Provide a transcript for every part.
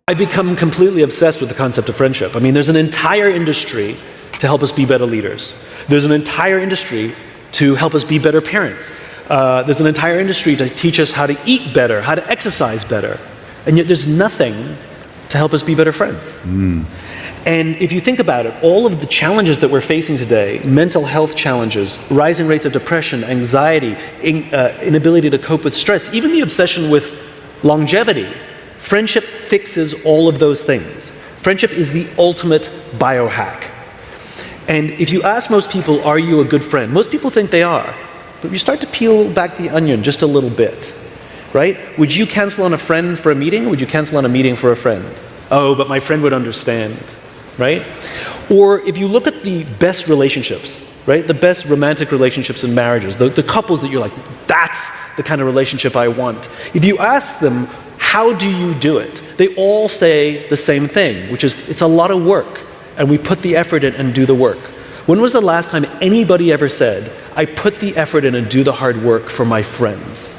I become completely obsessed with the concept of friendship. I mean, there's an entire industry to help us be better leaders. There's an entire industry to help us be better parents. There's an entire industry to teach us how to eat better, how to exercise better. And yet there's nothing to help us be better friends. And if you think about it, all of the challenges that we're facing today, mental health challenges, rising rates of depression, anxiety, inability to cope with stress, even the obsession with longevity, friendship fixes all of those things. Friendship is the ultimate biohack. And if you ask most people, are you a good friend? Most people think they are. But you start to peel back the onion just a little bit, right? Would you cancel on a friend for a meeting? Or would you cancel on a meeting for a friend? Oh, but my friend would understand, right? Or if you look at the best relationships, right? The best romantic relationships and marriages, the couples that you're like, that's the kind of relationship I want. If you ask them, how do you do it? They all say the same thing, which is, it's a lot of work, and we put the effort in and do the work. When was the last time anybody ever said, I put the effort in and do the hard work for my friends?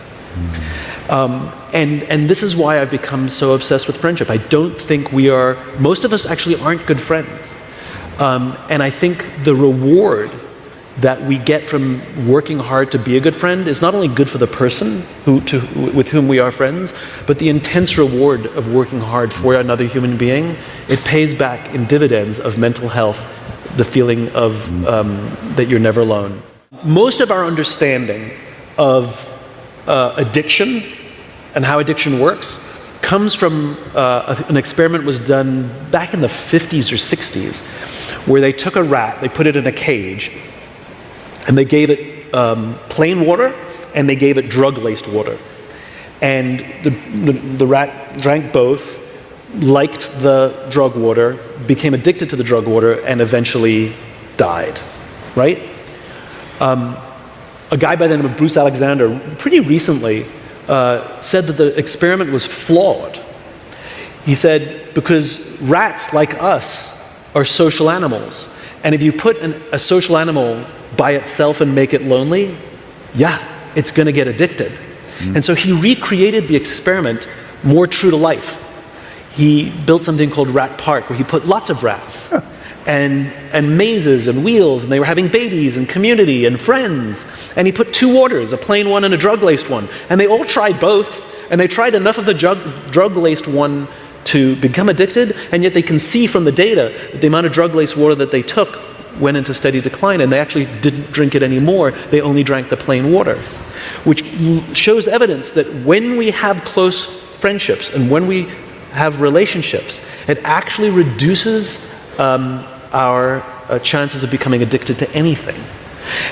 And this is why I've become so obsessed with friendship. I don't think most of us actually aren't good friends. And I think the reward that we get from working hard to be a good friend is not only good for the person with whom we are friends, but the intense reward of working hard for another human being. It pays back in dividends of mental health, the feeling of that you're never alone. Most of our understanding of addiction and how addiction works comes from an experiment was done back in the 50s or 60s, where they took a rat, they put it in a cage, and they gave it plain water, and they gave it drug-laced water. And the rat drank both, liked the drug water, became addicted to the drug water, and eventually died, right? A guy by the name of Bruce Alexander, pretty recently, said that the experiment was flawed. He said, because rats, like us, are social animals. And if you put a social animal by itself and make it lonely, yeah, it's going to get addicted. And so he recreated the experiment more true to life. He built something called Rat Park, where he put lots of rats and mazes and wheels, and they were having babies and community and friends. And he put two waters, a plain one and a drug-laced one. And they all tried both, and they tried enough of the drug-laced one to become addicted, and yet they can see from the data that the amount of drug-laced water that they took went into steady decline, and they actually didn't drink it anymore. They only drank the plain water, which shows evidence that when we have close friendships and when we have relationships, it actually reduces our chances of becoming addicted to anything.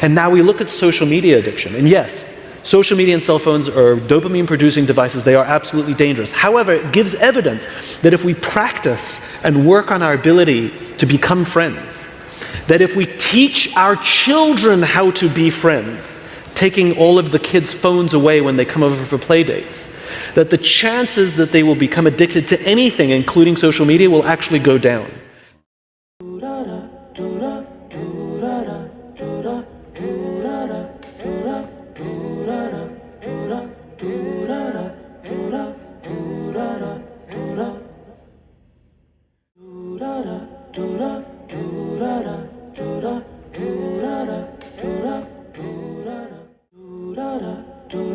And now we look at social media addiction, and yes, social media and cell phones are dopamine-producing devices. They are absolutely dangerous. However, it gives evidence that if we practice and work on our ability to become friends, that if we teach our children how to be friends, taking all of the kids' phones away when they come over for play dates, that the chances that they will become addicted to anything, including social media, will actually go down. Do